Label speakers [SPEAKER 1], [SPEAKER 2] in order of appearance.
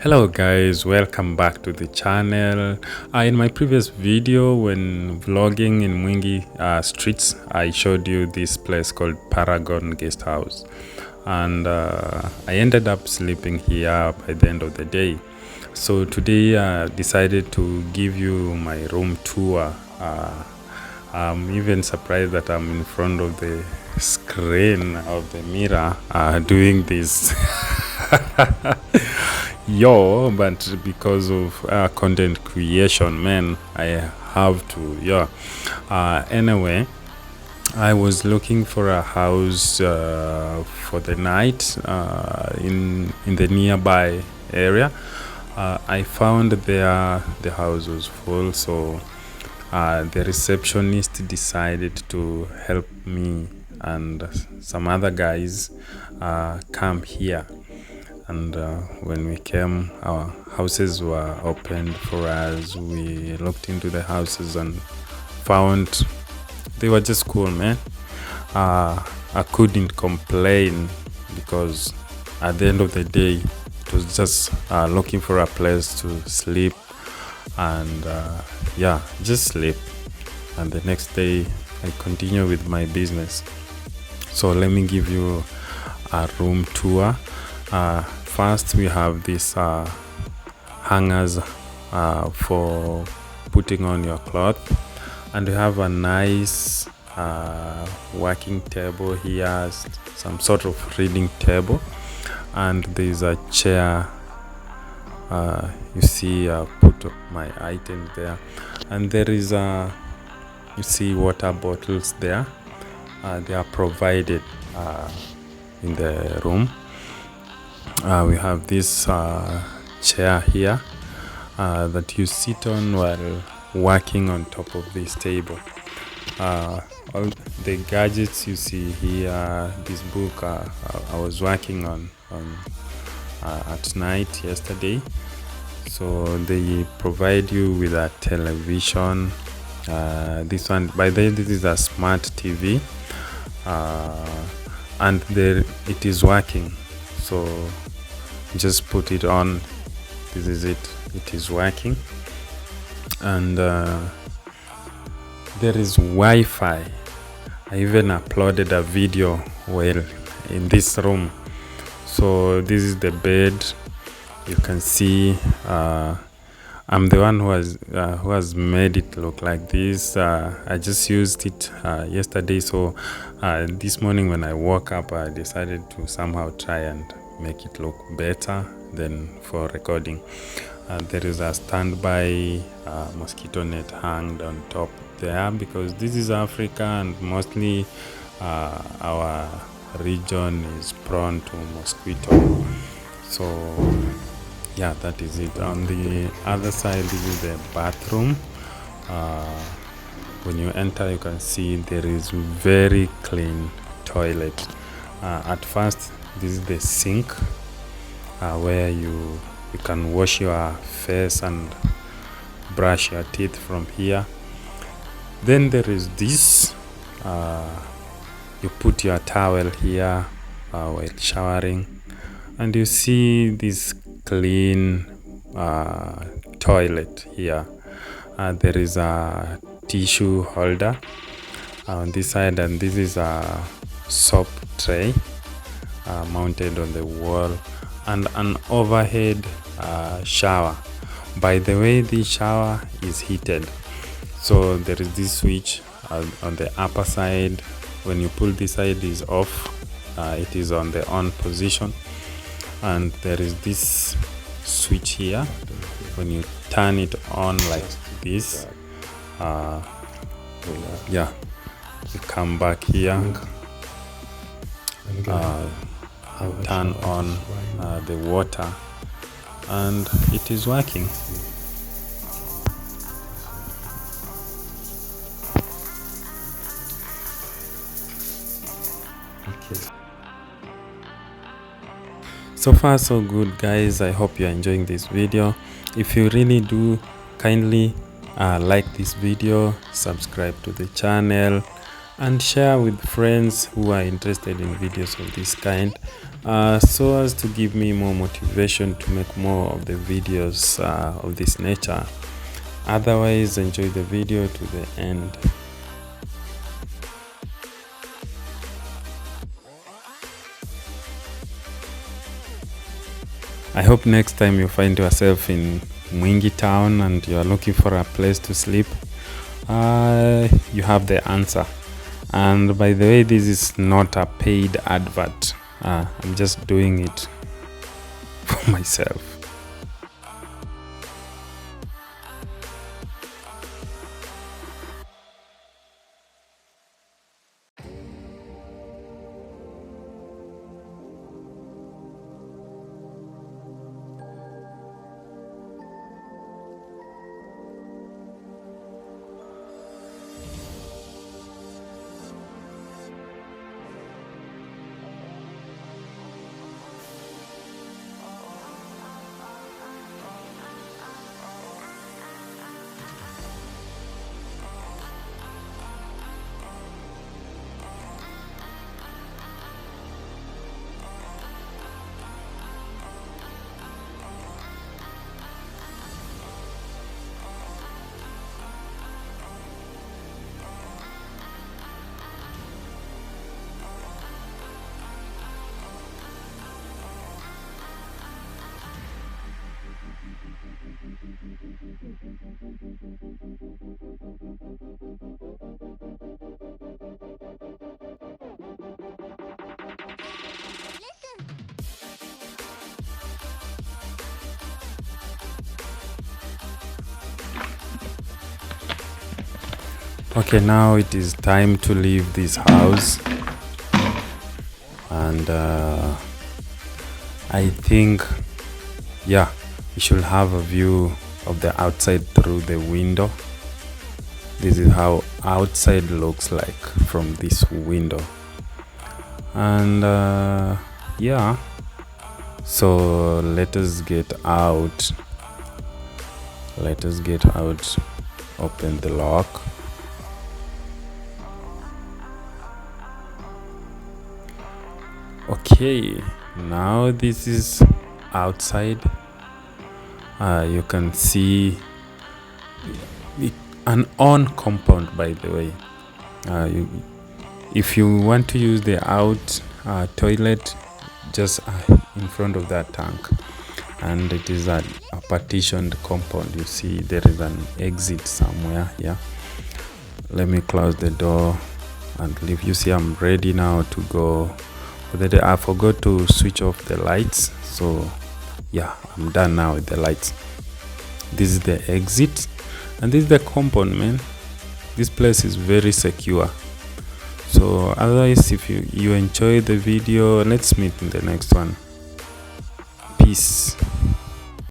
[SPEAKER 1] Hello guys, welcome back to the channel. In my previous video when vlogging in Mwingi streets, I showed you this place called Paragon Guest House, and I ended up sleeping here by the end of the day. So today I decided to give you my room tour. I'm even surprised that I'm in front of the screen of the mirror doing this. But because of content creation, man, I have to. Anyway, I was looking for a house for the night in the nearby area. I found the house was full, so the receptionist decided to help me and some other guys come here. And when we came, our houses were opened for us. We looked into the houses and found they were just cool, man. I couldn't complain because at the end of the day, it was just looking for a place to sleep and just sleep. And the next day, I continue with my business. So let me give you a room tour. First, we have these hangers for putting on your cloth, and we have a nice working table here, some sort of reading table, and there's a chair. You see, I put my items there, and there is you see water bottles there. They are provided in the room. We have this chair here that you sit on while working on top of this table. All the gadgets you see here, this book I was working on at night yesterday. So they provide you with a television. This one, by the way, this is a smart TV, and there it is working. So just put it on. This is it. It is working, and there is Wi-Fi. I even uploaded a video while in this room. So this is the bed. You can see I'm the one who has made it look like this. I just used it yesterday, so this morning when I woke up, I decided to somehow try and make it look better than for recording. There is a standby mosquito net hanged on top there because this is Africa and mostly our region is prone to mosquito. So yeah, that is it. On the other side, this is the bathroom. When you enter, you can see there is very clean toilet. At first, this is the sink where you can wash your face and brush your teeth from here. Then there is this. You put your towel here while showering, and you see this clean toilet here. There is a tissue holder on this side, and this is a soap tray mounted on the wall, and an overhead shower. By the way, this shower is heated, so there is this switch on the upper side. When you pull this side, is off. It is on the on position, and there is this switch here. When you turn it on like this, you come back here, turn on the water, and it is working. So far so good, guys. I hope you're enjoying this video. If you really do, kindly like this video, subscribe to the channel, and share with friends who are interested in videos of this kind. so as to give me more motivation to make more of the videos of this nature. Otherwise, enjoy the video to the end. I hope next time you find yourself in Mwingi town and you are looking for a place to sleep, you have the answer. And by the way, this is not a paid advert. I'm just doing it for myself. Okay, now it is time to leave this house, and I think, yeah, you should have a view of the outside through the window. This is how outside looks like from this window. And yeah, so let us get out. Open the lock. Okay, now this is outside. You can see an on compound, by the way. If you want to use the out toilet, just in front of that tank, and it is a partitioned compound. You see there is an exit somewhere. Yeah, let me close the door and leave. You see I'm ready now to go. But I forgot to switch off the lights, so yeah, I'm done now with the lights. This is the exit, and this is the compound, man. This place is very secure. So otherwise, if you enjoy the video, let's meet in the next one. Peace.